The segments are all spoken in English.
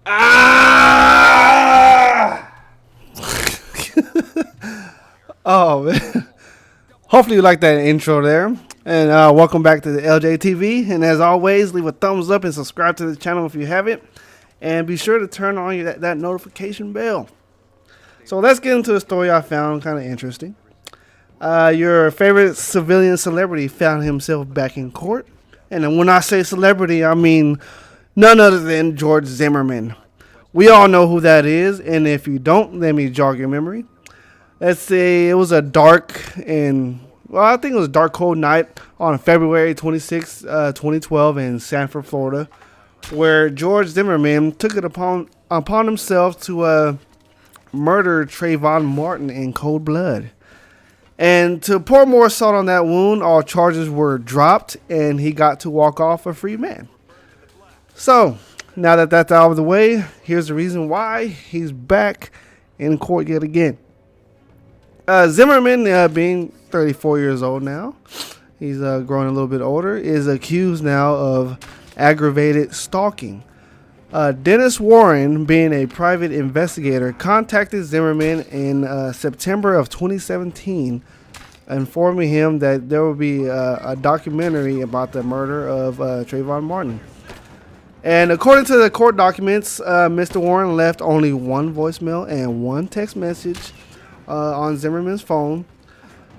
Ah! Oh man. Hopefully you like that intro there. And welcome back to the LJTV. And as always, leave a thumbs up and subscribe to the channel if you haven't. And be sure to turn on that notification bell. So let's get into a story I found kind of interesting. Your favorite civilian celebrity found himself back in court. And when I say celebrity, I mean none other than George Zimmerman. We all know who that is. And if you don't, let me jog your memory. Let's say it was a dark and I think it was a dark, cold night on February 26, 2012 in Sanford, Florida, where George Zimmerman took it upon himself to murder Trayvon Martin in cold blood. And to pour more salt on that wound, all charges were dropped, and he got to walk off a free man. So, now that that's out of the way, here's the reason why he's back in court yet again. Zimmerman, being 34 years old now, he's growing a little bit older, is accused now of aggravated stalking. Dennis Warren, being a private investigator, contacted Zimmerman in September of 2017, informing him that there will be a documentary about the murder of Trayvon Martin. And according to the court documents, Mr. Warren left only one voicemail and one text message on Zimmerman's phone.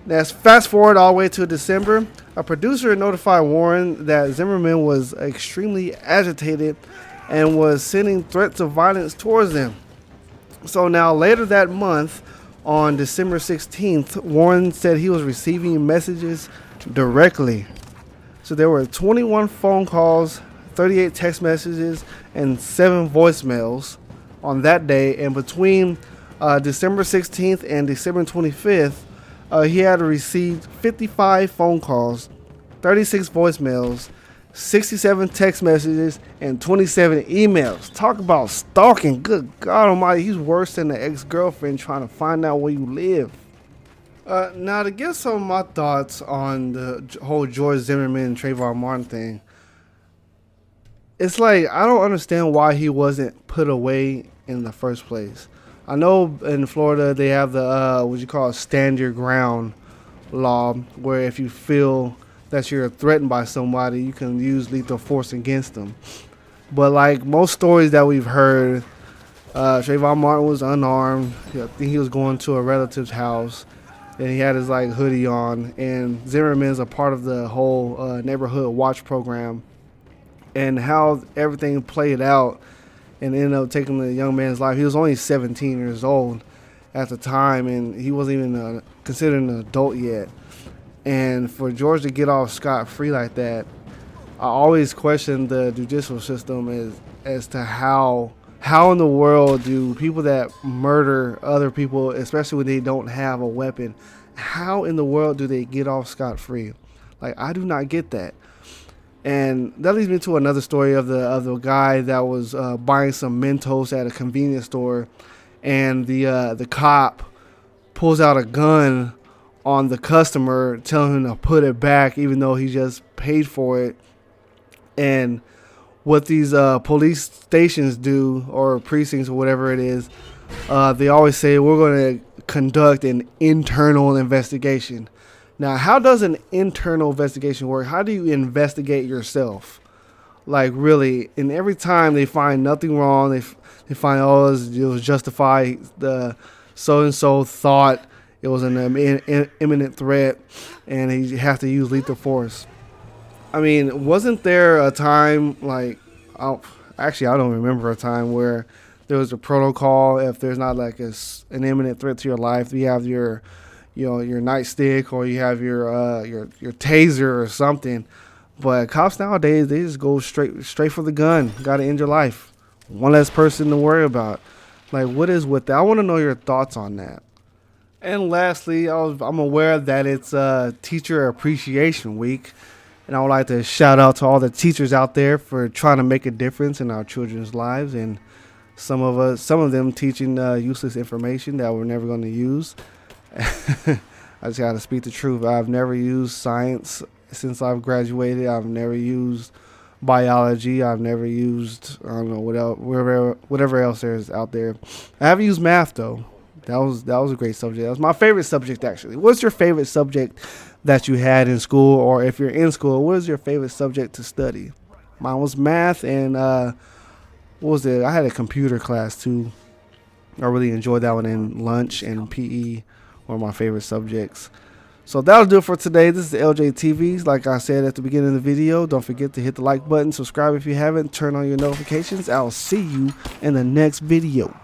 Let's fast forward all the way to December. A producer notified Warren that Zimmerman was extremely agitated and was sending threats of violence towards them. So now later that month, on December 16th, Warren said he was receiving messages directly. So there were 21 phone calls, 38 text messages, and 7 voicemails on that day. And between December 16th and December 25th, he had received 55 phone calls, 36 voicemails, 67 text messages, and 27 emails. Talk about stalking. Good God Almighty, he's worse than the ex-girlfriend trying to find out where you live. Now, to get some of my thoughts on the whole George Zimmerman and Trayvon Martin thing, it's like I don't understand why he wasn't put away in the first place. I know in Florida they have the what you call stand your ground law, where if you feel that you're threatened by somebody, you can use lethal force against them. But like most stories that we've heard, Trayvon Martin was unarmed. I think he was going to a relative's house, and he had his like hoodie on. And Zimmerman's a part of the whole neighborhood watch program, and how everything played out and ended up taking the young man's life. He was only 17 years old at the time, and he wasn't even considered an adult yet. And for George to get off scot-free like that, I always question the judicial system as to how in the world do people that murder other people, especially when they don't have a weapon, how in the world do they get off scot-free? Like, I do not get that. And that leads me to another story of the guy that was buying some Mentos at a convenience store, and the cop pulls out a gun on the customer, telling him to put it back, even though he just paid for it. And what these police stations do, or precincts, or whatever it is, they always say we're going to conduct an internal investigation. Now, how does an internal investigation work? How do you investigate yourself? Like, really? And every time they find nothing wrong, they find, oh, it was justified. The so-and-so thought it was an imminent threat, and he has to use lethal force. I mean, wasn't there a time, like, I don't remember a time where there was a protocol if there's not like an imminent threat to your life. You have your nightstick, or you have your taser or something. But cops nowadays, they just go straight for the gun. Got to end your life. One less person to worry about. Like, what is with that? I want to know your thoughts on that. And lastly, I'm aware that it's Teacher Appreciation Week, and I would like to shout out to all the teachers out there for trying to make a difference in our children's lives, and some of them teaching useless information that we're never going to use. I just got to speak the truth. I've never used science since I've graduated. I've never used biology. I've never used, I don't know what else, whatever else there's out there. I haven't used math though. That was a great subject. That was my favorite subject actually. What's your favorite subject that you had in school, or if you're in school, what is your favorite subject to study? Mine was math, and what was it? I had a computer class too. I really enjoyed that one. In lunch and PE were my favorite subjects. So that'll do it for today. This is the LJTVs. Like I said at the beginning of the video, don't forget to hit the like button, subscribe if you haven't, turn on your notifications. I'll see you in the next video.